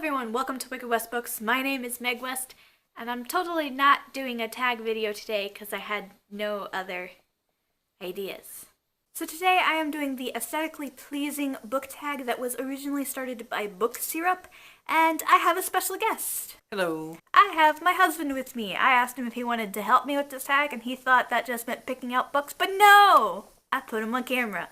everyone, welcome to Wicked West Books. My name is Meg West, and I'm totally not doing a tag video today because I had no other ideas. So today I am doing the aesthetically pleasing book tag that was originally started by Book Syrup, and I have a special guest. Hello. I have my husband with me. I asked him if he wanted to help me with this tag, and he thought that just meant picking out books, but no! I put him on camera.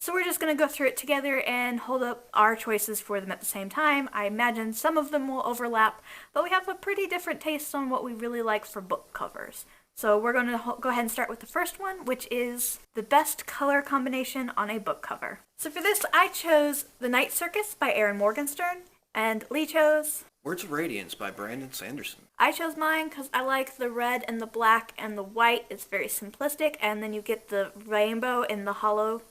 So we're just going to go through it together and hold up our choices for them at the same time. I imagine some of them will overlap, but we have a pretty different taste on what we really like for book covers. So we're going to go ahead and start with the first one, which is the best color combination on a book cover. So for this, I chose The Night Circus by Erin Morgenstern, and Lee chose Words of Radiance by Brandon Sanderson. I chose mine because I like the red and the black and the white. It's very simplistic, and then you get the rainbow in the hollow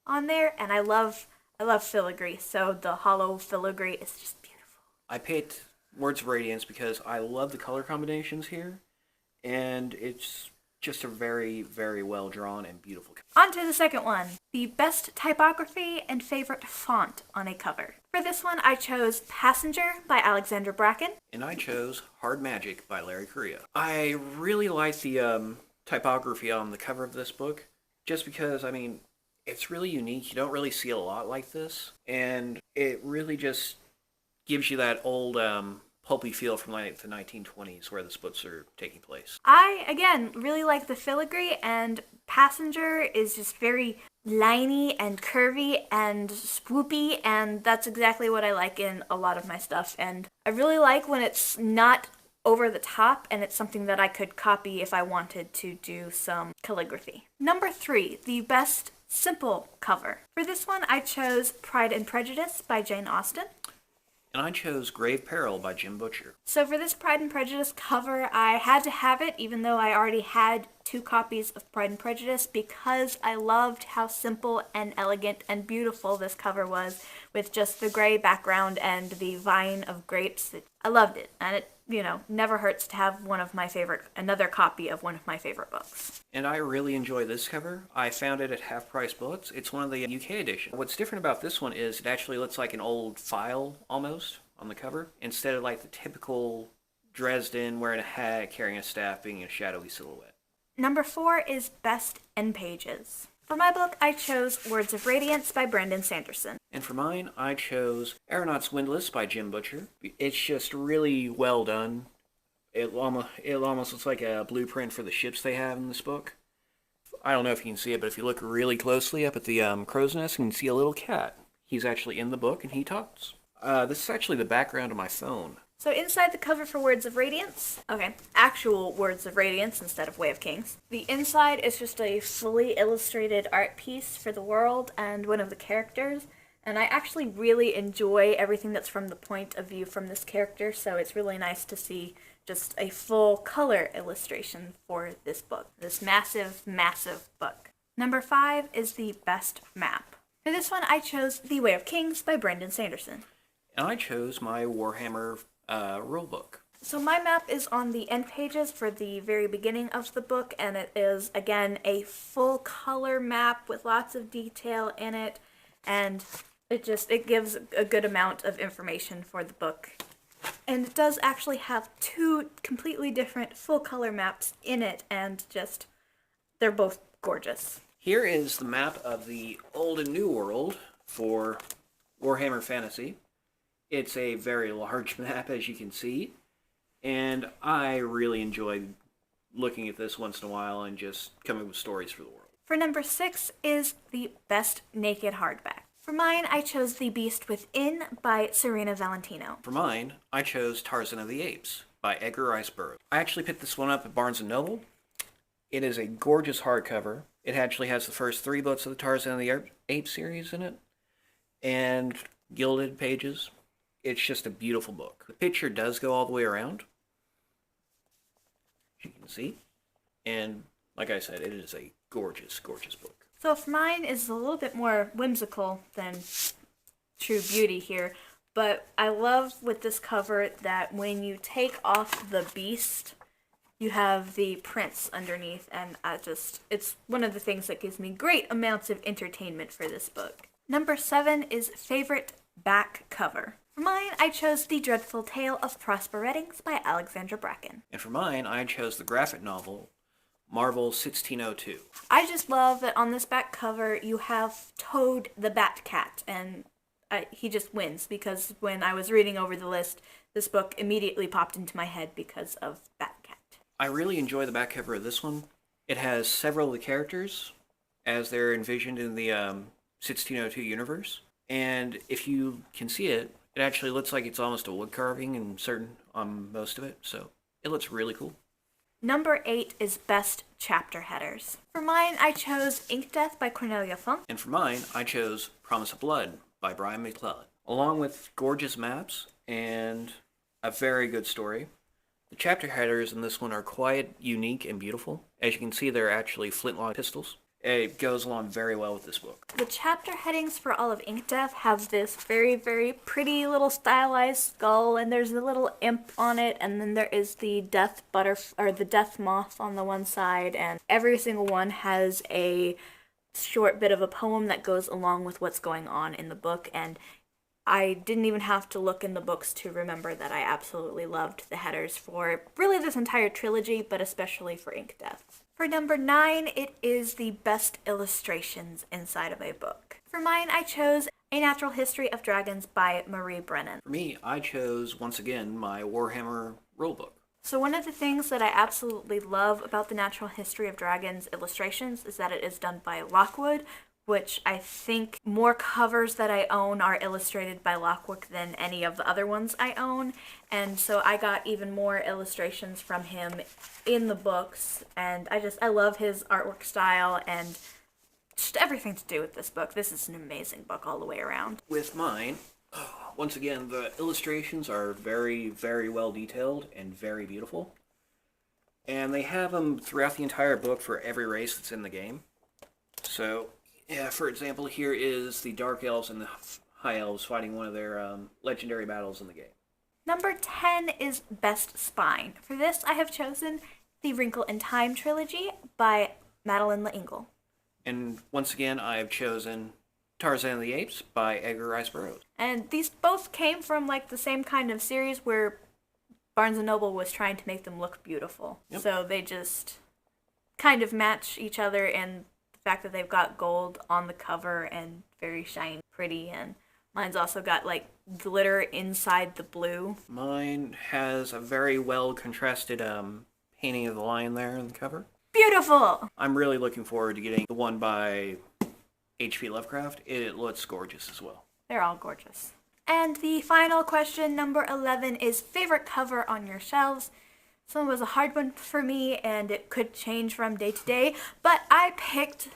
on there, and I love filigree, so the hollow filigree is just beautiful. I picked Words of Radiance because I love the color combinations here, and it's just a very, very well drawn and beautiful cover. On to the second one, the best typography and favorite font on a cover. For this one, I chose Passenger by Alexandra Bracken. And I chose Hard Magic by Larry Correia. I really like the typography on the cover of this book, just because, it's really unique. You don't really see a lot like this, and it really just gives you that old pulpy feel from like the 1920s where the books are taking place. I, again, really like the filigree, and Passenger is just very liney and curvy and swoopy, and that's exactly what I like in a lot of my stuff. And I really like when it's not over the top, and it's something that I could copy if I wanted to do some calligraphy. Number 3, the best simple cover. For this one, I chose Pride and Prejudice by Jane Austen. And I chose Grave Peril by Jim Butcher. So for this Pride and Prejudice cover, I had to have it, even though I already had 2 copies of Pride and Prejudice, because I loved how simple and elegant and beautiful this cover was, with just the gray background and the vine of grapes. I loved it, and it, never hurts to have another copy of one of my favorite books. And I really enjoy this cover. I found it at Half Price Books. It's one of the UK editions. What's different about this one is it actually looks like an old file almost on the cover, instead of like the typical Dresden wearing a hat, carrying a staff, being a shadowy silhouette. Number 4 is Best End Pages. For my book, I chose Words of Radiance by Brandon Sanderson. And for mine, I chose Aeronauts Windlass by Jim Butcher. It's just really well done. It almost looks like a blueprint for the ships they have in this book. I don't know if you can see it, but if you look really closely up at the crow's nest, you can see a little cat. He's actually in the book, and he talks. This is actually the background of my phone. So inside the cover for Words of Radiance, actual Words of Radiance instead of Way of Kings, the inside is just a fully illustrated art piece for the world and one of the characters, and I actually really enjoy everything that's from the point of view from this character, so it's really nice to see just a full color illustration for this book, this massive, massive book. Number 5 is the best map. For this one, I chose The Way of Kings by Brandon Sanderson. And I chose my Warhammer rulebook. So my map is on the end pages for the very beginning of the book, and it is, again, a full color map with lots of detail in it, and it gives a good amount of information for the book. And it does actually have 2 completely different full color maps in it, and they're both gorgeous. Here is the map of the Old and New World for Warhammer Fantasy. It's a very large map, as you can see, and I really enjoy looking at this once in a while and just coming up with stories for the world. For number 6 is the best naked hardback. For mine, I chose The Beast Within by Serena Valentino. For mine, I chose Tarzan of the Apes by Edgar Rice Burroughs. I actually picked this one up at Barnes & Noble. It is a gorgeous hardcover. It actually has the first 3 books of the Tarzan of the Apes series in it, and gilded pages. It's just a beautiful book. The picture does go all the way around, as you can see. And like I said, it is a gorgeous, gorgeous book. So if mine is a little bit more whimsical than true beauty here, but I love with this cover that when you take off the beast, you have the prince underneath, and it's one of the things that gives me great amounts of entertainment for this book. Number 7 is favorite back cover. For mine, I chose The Dreadful Tale of Prosper Reddings by Alexandra Bracken. And for mine, I chose the graphic novel Marvel 1602. I just love that on this back cover you have Toad the Bat-Cat, and he just wins because when I was reading over the list, this book immediately popped into my head because of Bat-Cat. I really enjoy the back cover of this one. It has several of the characters as they're envisioned in the 1602 universe, and if you can see it, it actually looks like it's almost a wood carving on most of it, so it looks really cool. Number 8 is Best Chapter Headers. For mine, I chose Ink Death by Cornelia Funk. And for mine, I chose Promise of Blood by Brian McClellan. Along with gorgeous maps and a very good story, the chapter headers in this one are quite unique and beautiful. As you can see, they're actually flintlock pistols. It goes along very well with this book. The chapter headings for all of Ink Death have this very, very pretty little stylized skull, and there's a little imp on it, and then there is the death the death moth on the one side, and every single one has a short bit of a poem that goes along with what's going on in the book, and I didn't even have to look in the books to remember that I absolutely loved the headers for really this entire trilogy, but especially for Ink Death. For number 9, it is the best illustrations inside of a book. For mine, I chose A Natural History of Dragons by Marie Brennan. For me, I chose, once again, my Warhammer rulebook. So one of the things that I absolutely love about the Natural History of Dragons illustrations is that it is done by Lockwood, which I think more covers that I own are illustrated by Lockwood than any of the other ones I own. And so I got even more illustrations from him in the books. And I love his artwork style and just everything to do with this book. This is an amazing book all the way around. With mine, once again, the illustrations are very, very well detailed and very beautiful. And they have them throughout the entire book for every race that's in the game. So, yeah, for example, here is the Dark Elves and the High Elves fighting one of their legendary battles in the game. Number 10 is Best Spine. For this, I have chosen the Wrinkle in Time trilogy by Madeline L'Engle. And once again, I have chosen Tarzan of the Apes by Edgar Rice Burroughs. And these both came from like the same kind of series where Barnes & Noble was trying to make them look beautiful. Yep. So they just kind of match each other in the fact that they've got gold on the cover and very shiny, pretty, and mine's also got like glitter inside the blue. Mine has a very well contrasted painting of the lion there on the cover. Beautiful! I'm really looking forward to getting the one by H.P. Lovecraft. It looks gorgeous as well. They're all gorgeous. And the final question, number 11, is favorite cover on your shelves. This one was a hard one for me, and it could change from day to day, but I picked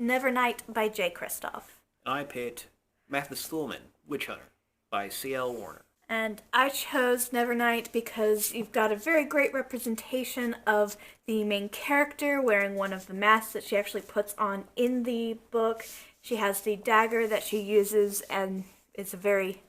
Nevernight by Jay Kristoff. I picked Mathis Thulman, Witch Hunter by C.L. Warner. And I chose Nevernight because you've got a very great representation of the main character wearing one of the masks that she actually puts on in the book. She has the dagger that she uses, and it's a very,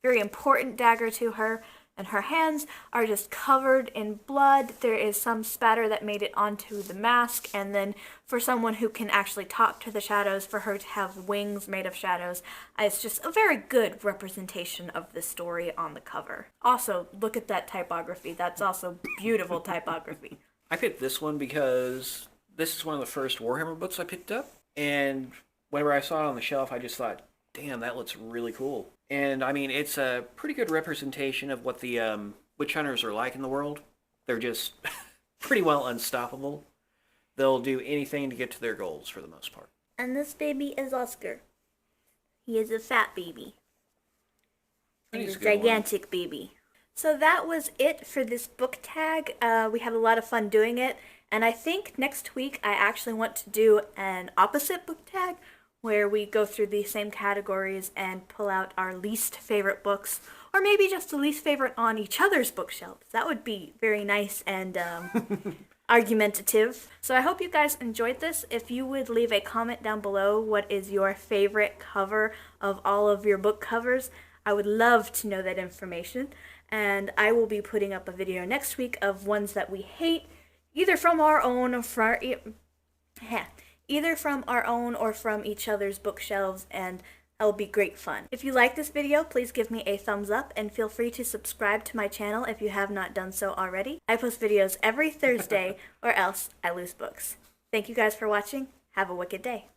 very important dagger to her. And her hands are just covered in blood. There is some spatter that made it onto the mask. And then for someone who can actually talk to the shadows, for her to have wings made of shadows, it's just a very good representation of the story on the cover. Also, look at that typography. That's also beautiful typography. I picked this one because this is one of the first Warhammer books I picked up. And whenever I saw it on the shelf, I just thought, damn, that looks really cool. And, I mean, it's a pretty good representation of what the witch hunters are like in the world. They're just pretty well unstoppable. They'll do anything to get to their goals for the most part. And this baby is Oscar. He is a fat baby. He's a gigantic baby. So that was it for this book tag. We had a lot of fun doing it. And I think next week I actually want to do an opposite book tag, where we go through the same categories and pull out our least favorite books, or maybe just the least favorite on each other's bookshelves. That would be very nice and argumentative. So I hope you guys enjoyed this. If you would leave a comment down below what is your favorite cover of all of your book covers, I would love to know that information. And I will be putting up a video next week of ones that we hate, either from our own or from each other's bookshelves, and That will be great fun. If you like this video, please give me a thumbs up and feel free to subscribe to my channel if you have not done so already. I post videos every Thursday or else I lose books. Thank you guys for watching. Have a wicked day.